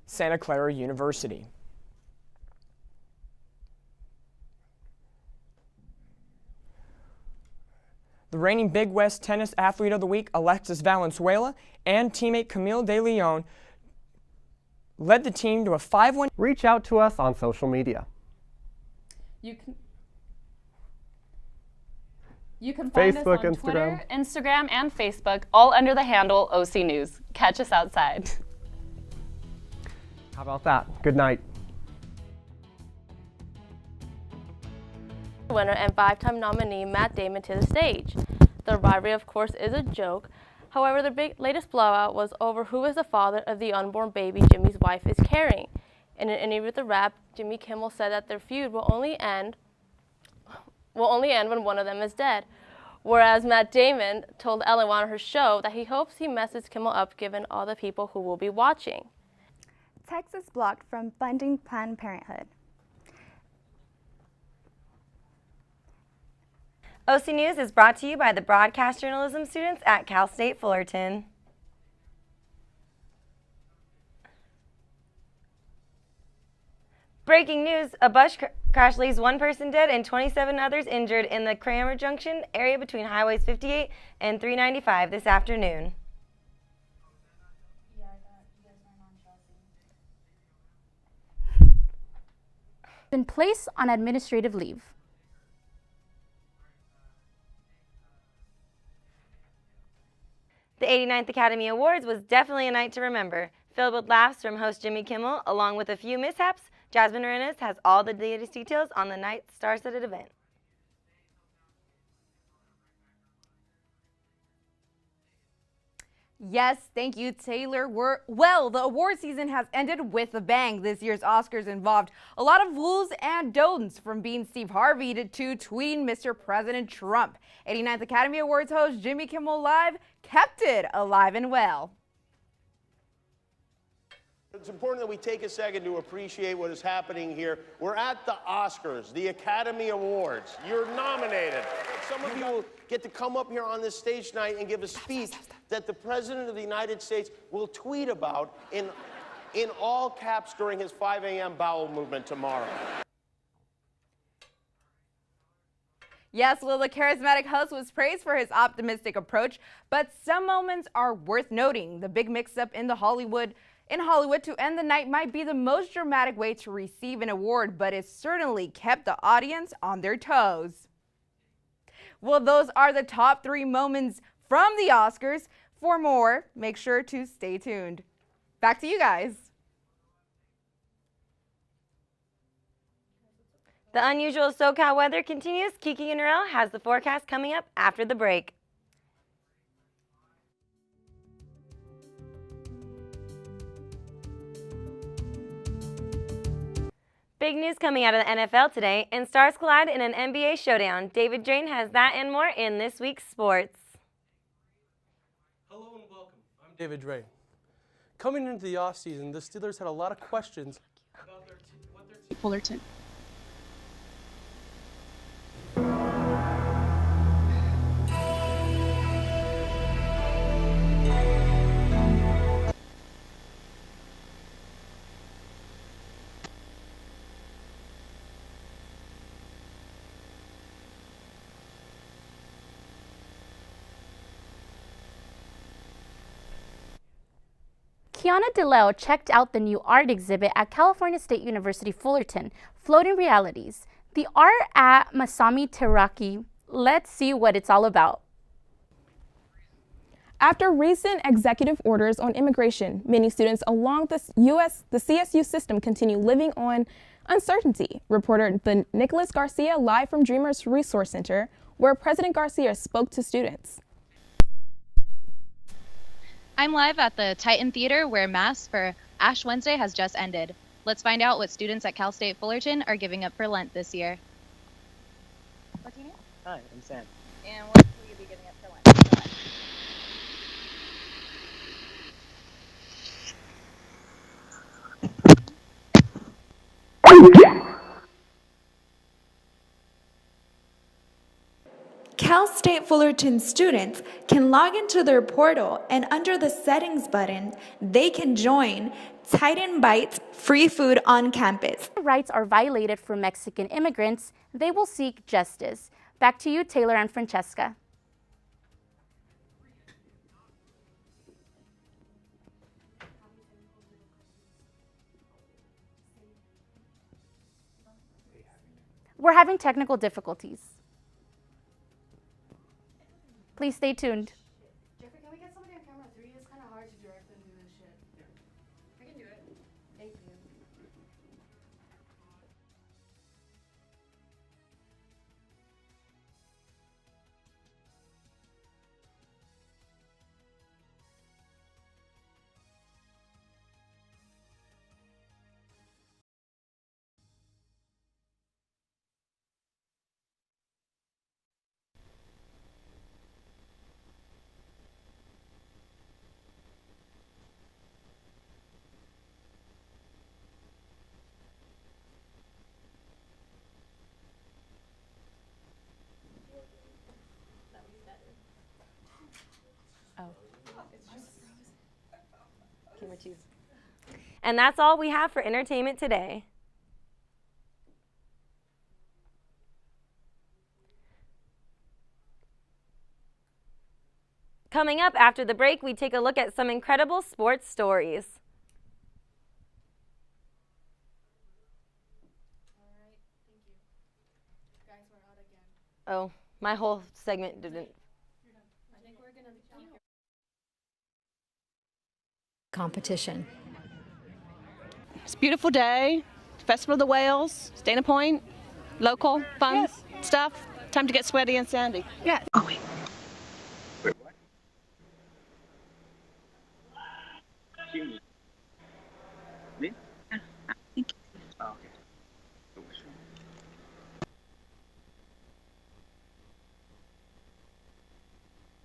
Santa Clara University. The reigning Big West Tennis Athlete of the Week, Alexis Valenzuela, and teammate Camille De Leon led the team to a 5-1. Reach out to us on social media. You can find Facebook, us on Instagram. Twitter, Instagram, and Facebook, all under the handle OC News. Catch us outside. How about that? Good night. Winner and 5-time nominee Matt Damon to the stage. The rivalry, of course, is a joke. However, the latest blowout was over who is the father of the unborn baby Jimmy's wife is carrying. In an interview with The Wrap, Jimmy Kimmel said that their feud will only end when one of them is dead. Whereas Matt Damon told Ellen on her show that he hopes he messes Kimmel up given all the people who will be watching. Texas blocked from funding Planned Parenthood. OC News is brought to you by the broadcast journalism students at Cal State Fullerton. Breaking news, a bus crash leaves 1 person dead and 27 others injured in the Cramer Junction area between Highways 58 and 395 this afternoon. Been placed on administrative leave. The 89th Academy Awards was definitely a night to remember. Filled with laughs from host Jimmy Kimmel, along with a few mishaps, Jasmine Arenas has all the latest details on the night's star-studded event. Yes, thank you, Taylor. Well, the award season has ended with a bang. This year's Oscars involved a lot of do's and don'ts, from being Steve Harvey to tweeting Mr. President Trump. 89th Academy Awards host Jimmy Kimmel Live kept it alive and well. It's important that we take a second to appreciate what is happening here. We're at the Oscars, the Academy Awards. You're nominated. Some of you will get to come up here on this stage tonight and give a speech that the President of the United States will tweet about in all caps during his 5 a.m. bowel movement tomorrow. Yes, well, the charismatic host was praised for his optimistic approach, but some moments are worth noting. The big mix-up in Hollywood to end the night might be the most dramatic way to receive an award, but it certainly kept the audience on their toes. Well, those are the top 3 moments from the Oscars. For more, make sure to stay tuned. Back to you guys. The unusual SoCal weather continues. Kiki and Narelle has the forecast coming up after the break. Big news coming out of the NFL today, and stars collide in an NBA showdown. David Drain has that and more in this week's sports. Hello and welcome. I'm David Drain. Coming into the offseason, the Steelers had a lot of questions about what their team Fullerton. Kiana DeLeo checked out the new art exhibit at California State University Fullerton, Floating Realities. The art at Masami Teraki. Let's see what it's all about. After recent executive orders on immigration, many students along the CSU system continue living on uncertainty. Reporter Nicholas Garcia live from Dreamers Resource Center, where President Garcia spoke to students. I'm live at the Titan Theater, where Mass for Ash Wednesday has just ended. Let's find out what students at Cal State Fullerton are giving up for Lent this year. What's your name? Hi, I'm Sam. And what will you be giving up for Lent? Cal State Fullerton students can log into their portal, and under the settings button, they can join Titan Bites free food on campus. Rights are violated for Mexican immigrants. They will seek justice. Back to you, Taylor and Francesca. We're having technical difficulties. Please stay tuned. Jeffrey, can we get somebody on camera 3? It's kind of hard to direct them to this shit. I can do it. Thank you. And that's all we have for entertainment today. Coming up after the break, we take a look at some incredible sports stories. All right, thank you. Guys, we're out again. Oh, my whole segment didn't. I think we're gonna competition. It's a beautiful day. Festival of the Whales, Dana Point, local, fun stuff. Time to get sweaty and sandy. Yeah. Oh, wait. Me? Thank you. Oh, okay.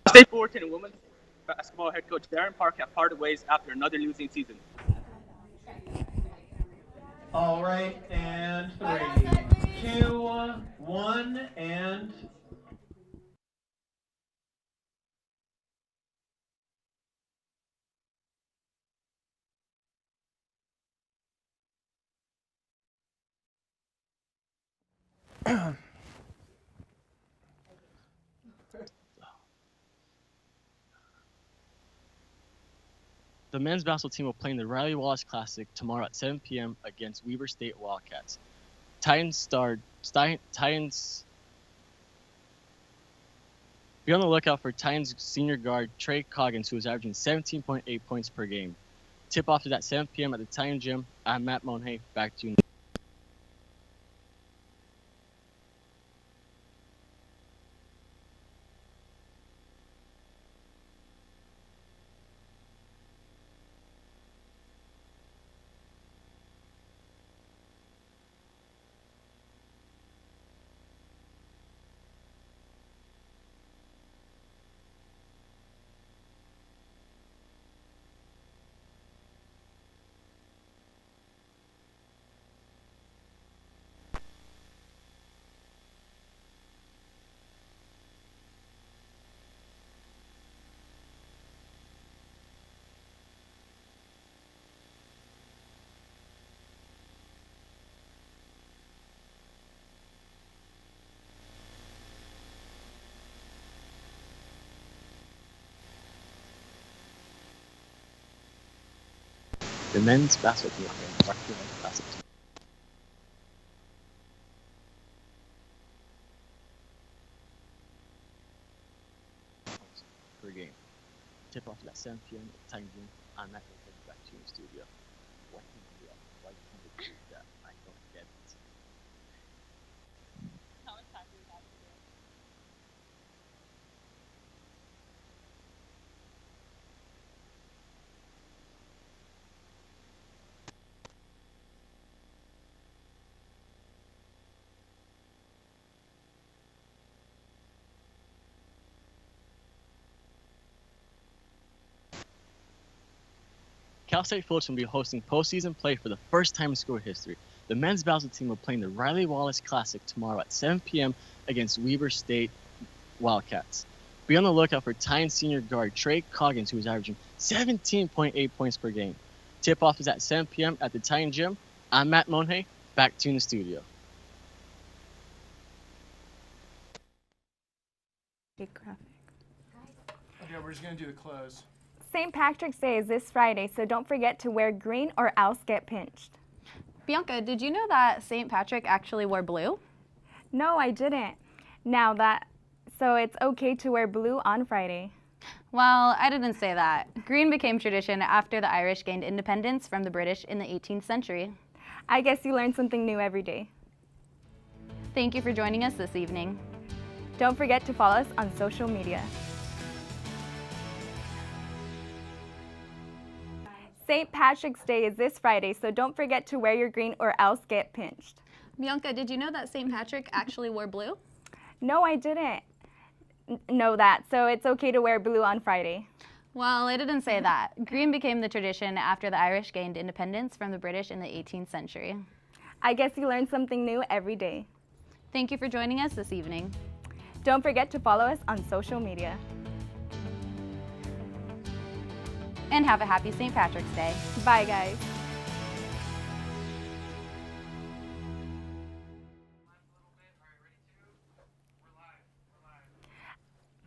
State Fullerton women's basketball head coach Darren Park have parted ways after another losing season. All right, and 3, 2, 1, and... The men's basketball team will play in the Riley Wallace Classic tomorrow at 7 p.m. against Weber State Wildcats. Titans. Be on the lookout for Titans senior guard Trey Coggins, who is averaging 17.8 points per game. Tip-off is at 7 p.m. at the Titan Gym. I'm Matt Monhay. Back to you. The men's basketball team will play in the Classic. Per game. Tip off at 7 p.m. at the Titan Gym. I'm Matt Monhay. Back to you in the studio. Why can't you do that? I don't get it. How much time do we have to do it? Cal State Fullerton will be hosting postseason play for the first time in school history. The men's basketball team will play in the Riley Wallace Classic tomorrow at 7 p.m. against Weber State Wildcats. Be on the lookout for Titans senior guard Trey Coggins, who is averaging 17.8 points per game. Tip-off is at 7 p.m. at the Titan Gym. I'm Matt Monhay. Back to you in the studio. Big graphic. Okay, we're just going to do the close. St. Patrick's Day is this Friday, so don't forget to wear green or else get pinched. Bianca, did you know that St. Patrick actually wore blue? No, I didn't. So it's okay to wear blue on Friday. Well, I didn't say that. Green became tradition after the Irish gained independence from the British in the 18th century. I guess you learn something new every day. Thank you for joining us this evening. Don't forget to follow us on social media. St. Patrick's Day is this Friday, so don't forget to wear your green or else get pinched. Bianca, did you know that St. Patrick actually wore blue? No, I didn't know that, so it's okay to wear blue on Friday. Well, I didn't say that. Green became the tradition after the Irish gained independence from the British in the 18th century. I guess you learn something new every day. Thank you for joining us this evening. Don't forget to follow us on social media. And have a happy St. Patrick's Day. Bye, guys.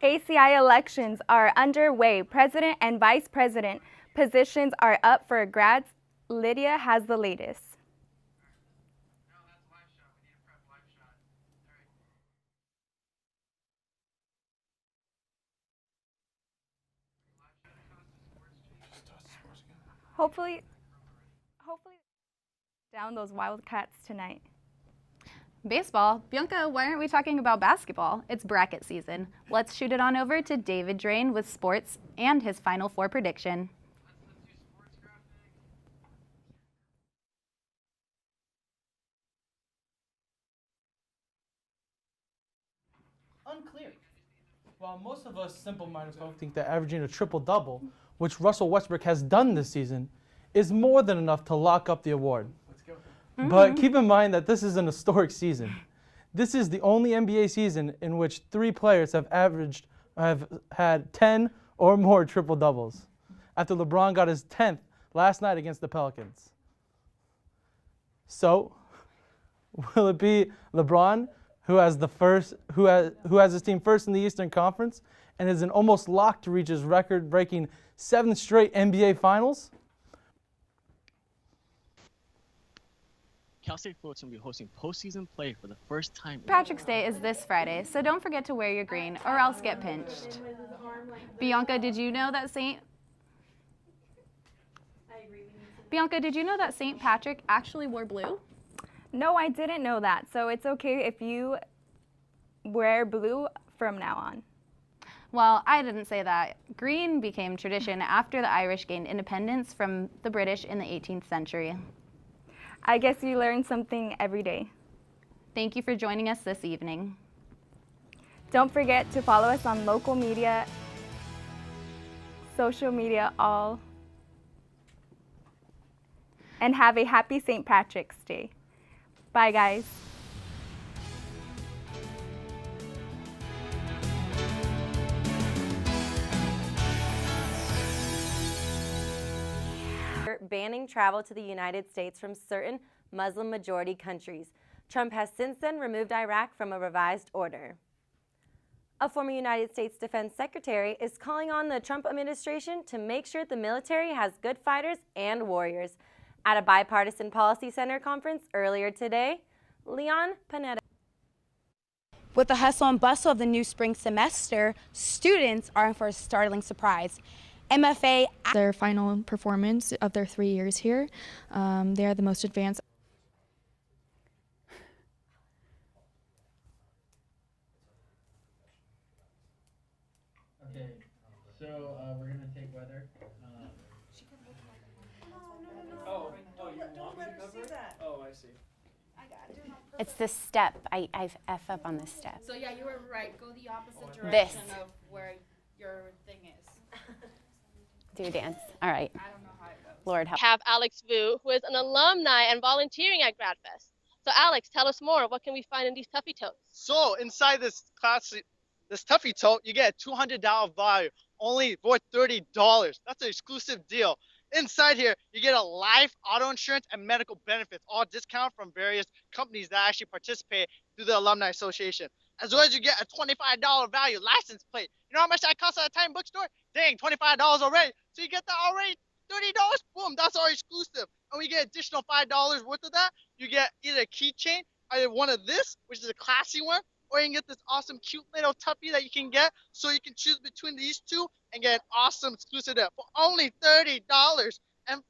ACI elections are underway. President and vice president positions are up for grabs. Lydia has the latest. Hopefully down those Wildcats tonight. Baseball. Bianca, why aren't we talking about basketball? It's bracket season. Let's shoot it on over to David Drain with sports and his Final Four prediction. Unclear. While most of us simple-minded folk think that averaging a triple-double, which Russell Westbrook has done this season, is more than enough to lock up the award. But keep in mind that this is an historic season. This is the only NBA season in which 3 players have had 10 or more triple-doubles, after LeBron got his 10th last night against the Pelicans. So, will it be LeBron who has his team first in the Eastern Conference and is an almost lock to reach his record-breaking 7th straight NBA Finals? Cal State Fullerton will be hosting postseason play for the first time. Patrick's Day is this Friday, so don't forget to wear your green or else get pinched. Bianca, did you know that St. Patrick actually wore blue? No, I didn't know that, so it's okay if you wear blue from now on. Well, I didn't say that. Green became tradition after the Irish gained independence from the British in the 18th century. I guess you learn something every day. Thank you for joining us this evening. Don't forget to follow us on local media, social media, all. And have a happy St. Patrick's Day. Bye, guys. Banning travel to the United States from certain Muslim-majority countries. Trump has since then removed Iraq from a revised order. A former United States Defense Secretary is calling on the Trump administration to make sure the military has good fighters and warriors. At a Bipartisan Policy Center conference earlier today, Leon Panetta. With the hustle and bustle of the new spring semester, students are in for a startling surprise. MFA. Their final performance of their 3 years here. They are the most advanced. Okay, so we're gonna take weather. Oh, you want me to cover it? Oh, I see. It's this step. I F up on this step. So yeah, you were right. Go the opposite direction This. of where your thing is. Do your dance. All right. I don't know how it goes. Lord help. Have Alex Vu, who is an alumni and volunteering at GradFest. So Alex, tell us more. What can we find in these Tuffy Totes? So inside this class this Tuffy tote, you get a $200 value, only for $30. That's an exclusive deal. Inside here, you get a life, auto insurance, and medical benefits, all discount from various companies that actually participate through the Alumni Association. As well as you get a $25 value license plate. You know how much that costs at a Titan bookstore? Dang, $25 already. So you get that already $30. Boom, that's our exclusive. And we get additional $5 worth of that. You get either a keychain, either one of this, which is a classy one, or you can get this awesome, cute little Tuffy that you can get. So you can choose between these two and get an awesome exclusive deal for only $30. And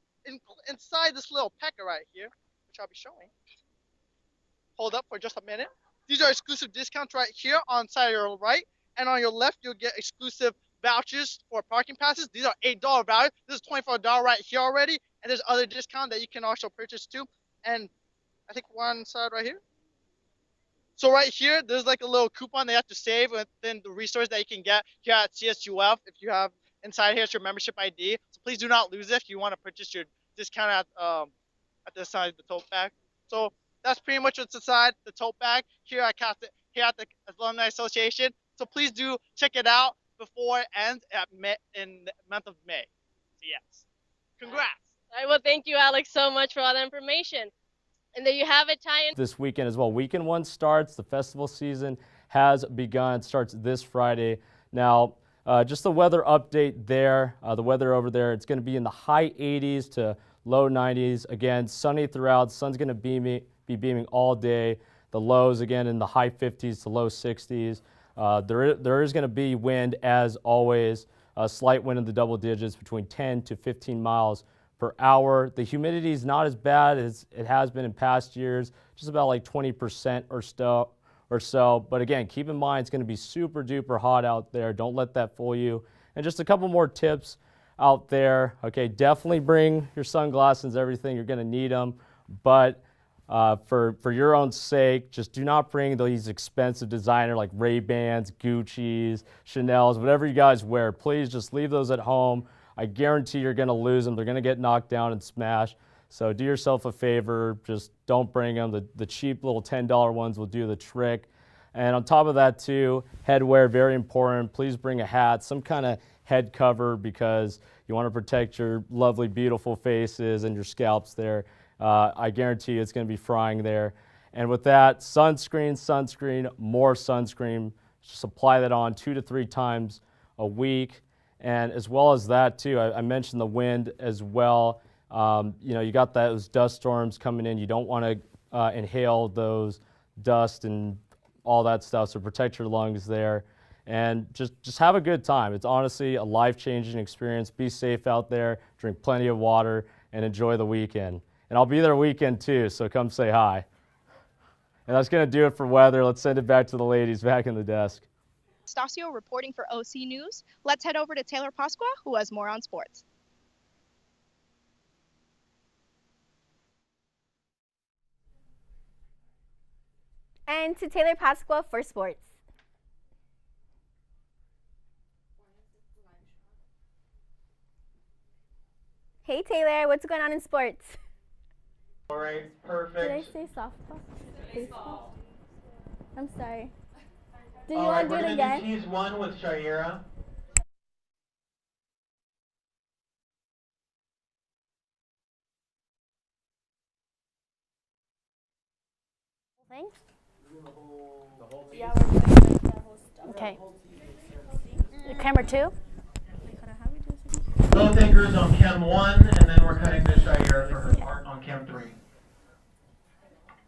inside this little pecker right here, which I'll be showing. Hold up for just a minute. These are exclusive discounts right here on side of your right. And on your left, you'll get exclusive vouchers for parking passes. These are $8 value. This is $24 right here already. And there's other discount that you can also purchase too. And I think one side right here. So right here, there's like a little coupon they have to save within the resource that you can get here at CSUF. If you have inside here, it's your membership ID. So please do not lose it if you want to purchase your discount at this side of the tote bag. So that's pretty much what's inside the tote bag here at the Alumni Association. So please do check it out before it ends in the month of May. So yes, congrats. All right, well, thank you, Alex, so much for all that information. And there you have it, Titan. This weekend as well. Weekend 1 starts. The festival season has begun. It starts this Friday. Now, just the weather update there. The weather over there, it's going to be in the high 80s to low 90s. Again, sunny throughout. Sun's going to be beaming all day. The lows, again, in the high 50s to low 60s. There is going to be wind, as always. A slight wind in the double digits between 10 to 15 miles per hour. The humidity is not as bad as it has been in past years, just about like 20% or so. But again, keep in mind it's going to be super duper hot out there. Don't let that fool you. And just a couple more tips out there. Okay, definitely bring your sunglasses, everything. You're going to need them. But for your own sake, just do not bring these expensive designer like Ray-Bans, Gucci's, Chanel's, whatever you guys wear. Please just leave those at home. I guarantee you're going to lose them. They're going to get knocked down and smashed. So do yourself a favor. Just don't bring them. The cheap little $10 ones will do the trick. And on top of that, too, headwear, very important. Please bring a hat, some kind of head cover, because you want to protect your lovely, beautiful faces and your scalps there. I guarantee you it's going to be frying there. And with that, sunscreen, more sunscreen. Just apply that on 2 to 3 times a week. And as well as that, too, I mentioned the wind as well. You got those dust storms coming in. You don't want to inhale those dust and all that stuff, so protect your lungs there. And just have a good time. It's honestly a life-changing experience. Be safe out there, drink plenty of water, and enjoy the weekend. And I'll be there weekend, too, so come say hi. And that's going to do it for weather. Let's send it back to the ladies back in the desk. Stasio reporting for OC News. Let's head over to Taylor Pasqua, who has more on sports. And to Taylor Pasqua for sports. Hey Taylor, what's going on in sports? All right, perfect. Did I say softball? Baseball? I'm sorry. Do you All want right, to do we're it gonna again? do tease 1 with Shaira. Thing? Yeah, we're doing like the whole stuff. Okay. Camera 2? Both anchors on cam 1, and then we're cutting to Shaira for her part on cam 3.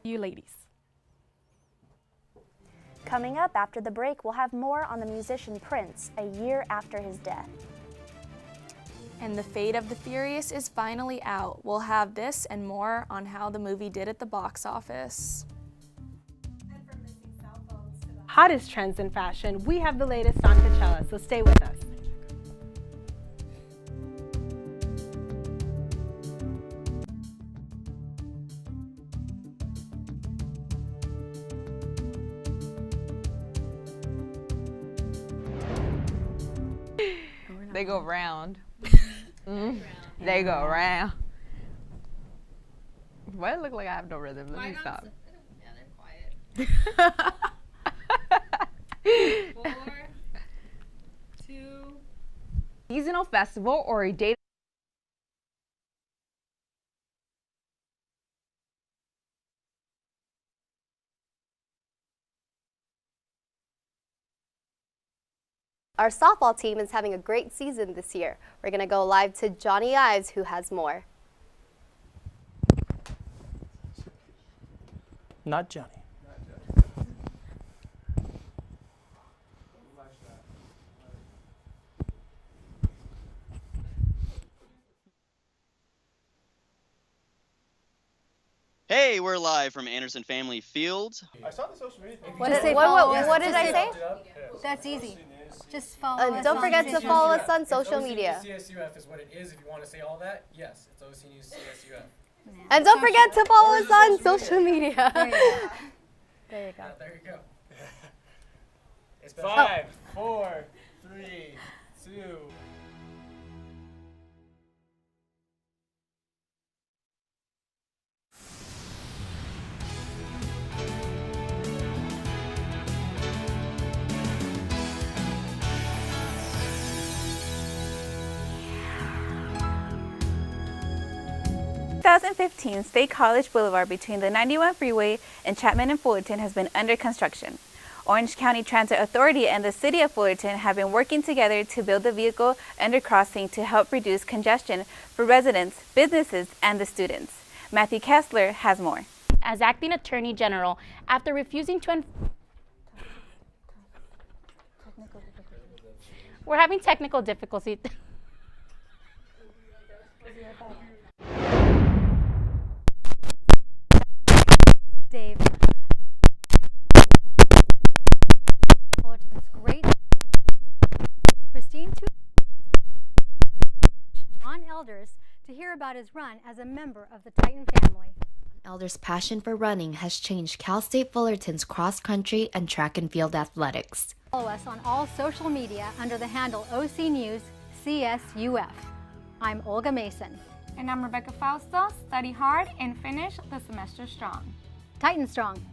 You ladies. Coming up after the break, we'll have more on the musician Prince a year after his death. And The Fate of the Furious is finally out. We'll have this and more on how the movie did at the box office. Hottest trends in fashion, we have the latest on Coachella, so stay with us. They go round. They go round. Why does it look like I have no rhythm? Let me stop. Yeah, they're quiet. 4 Seasonal festival or a day. Our softball team is having a great season this year. We're going to go live to Johnny Ives, who has more. Not Johnny. Hey, we're live from Anderson Family Field. I saw the social media thing. What did I say? That's easy. Just follow us. Don't forget to follow us on social media. CSUF is what it is. If you want to say all that, yes, it's OC News CSUF. And don't forget to follow us on social media. There you go. There you go. It's 5, 4, 3, 2. 2015 State College Boulevard between the 91 freeway and Chapman and Fullerton has been under construction. Orange County Transit Authority and the City of Fullerton have been working together to build the vehicle undercrossing to help reduce congestion for residents, businesses, and the students. Matthew Kessler has more. As acting Attorney General, after refusing to We're having technical difficulties. Dave. Fullerton's great. Christine John Elders to hear about his run as a member of the Titan family. Elders' passion for running has changed Cal State Fullerton's cross-country and track and field athletics. Follow us on all social media under the handle OC News CSUF. I'm Olga Mason. And I'm Rebecca Fausto. Study hard and finish the semester strong. Titan strong.